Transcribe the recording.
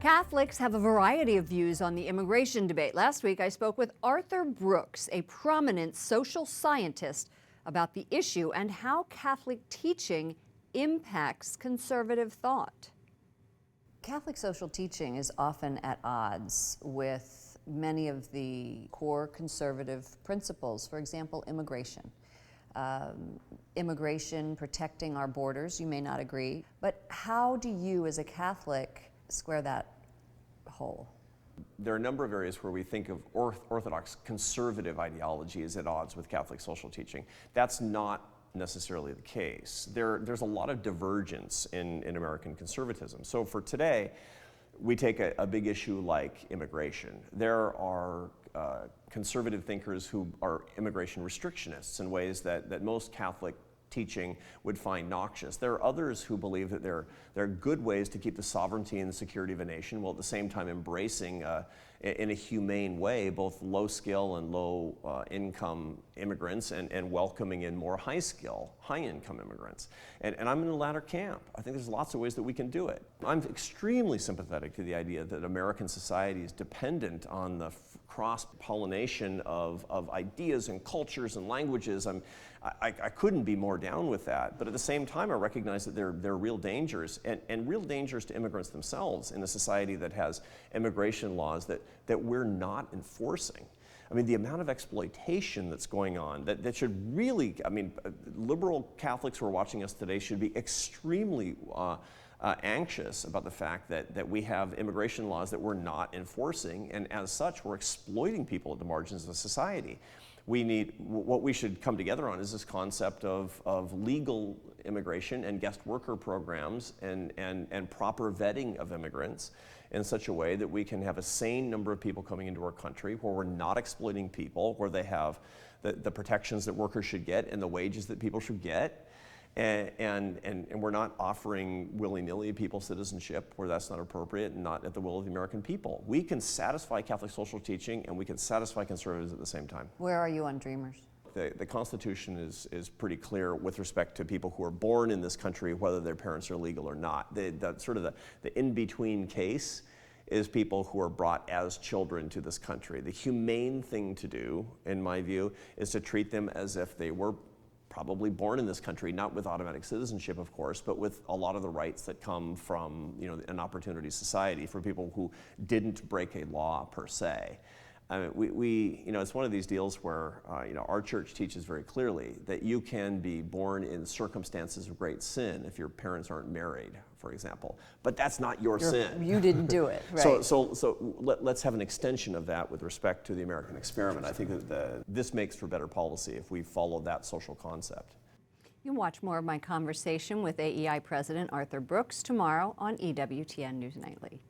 Catholics have a variety of views on the immigration debate. Last week, I spoke with Arthur Brooks, a prominent social scientist, about the issue and how Catholic teaching impacts conservative thought. Catholic social teaching is often at odds with many of the core conservative principles. For example, immigration. Immigration protecting our borders, you may not agree, but how do you as a Catholic square that hole? There are a number of areas where we think of Orthodox conservative ideology is at odds with Catholic social teaching. That's not necessarily the case. There's a lot of divergence in American conservatism. So for today, we take a big issue like immigration. There are conservative thinkers who are immigration restrictionists in ways that most Catholic teaching would find noxious. There are others who believe that there are good ways to keep the sovereignty and the security of a nation while at the same time embracing in a humane way both low skill and low income immigrants and welcoming in more high skill, high income immigrants. And I'm in the latter camp. I think there's lots of ways that we can do it. I'm extremely sympathetic to the idea that American society is dependent on the cross-pollination of ideas and cultures and languages. I couldn't be more down with that, but at the same time I recognize that there are real dangers and real dangers to immigrants themselves in a society that has immigration laws that we're not enforcing. I mean, the amount of exploitation that's going on that should really, I mean, liberal Catholics who are watching us today should be extremely anxious about the fact that we have immigration laws that we're not enforcing, and as such we're exploiting people at the margins of society. What we should come together on is this concept of legal immigration and guest worker programs and proper vetting of immigrants in such a way that we can have a sane number of people coming into our country where we're not exploiting people, where they have the protections that workers should get and the wages that people should get. And we're not offering willy-nilly people citizenship where that's not appropriate and not at the will of the American people. We can satisfy Catholic social teaching and we can satisfy conservatives at the same time. Where are you on Dreamers? The Constitution is pretty clear with respect to people who are born in this country, whether their parents are legal or not. The in-between case is people who are brought as children to this country. The humane thing to do, in my view, is to treat them as if they were probably born in this country, not with automatic citizenship, of course, but with a lot of the rights that come from an opportunity society for people who didn't break a law per se. I mean, it's one of these deals where our church teaches very clearly that you can be born in circumstances of great sin if your parents aren't married, for example. But that's not your sin. You didn't do it, right? So let's have an extension of that with respect to the American experiment. I think that this makes for better policy if we follow that social concept. You can watch more of my conversation with AEI President Arthur Brooks tomorrow on EWTN News Nightly.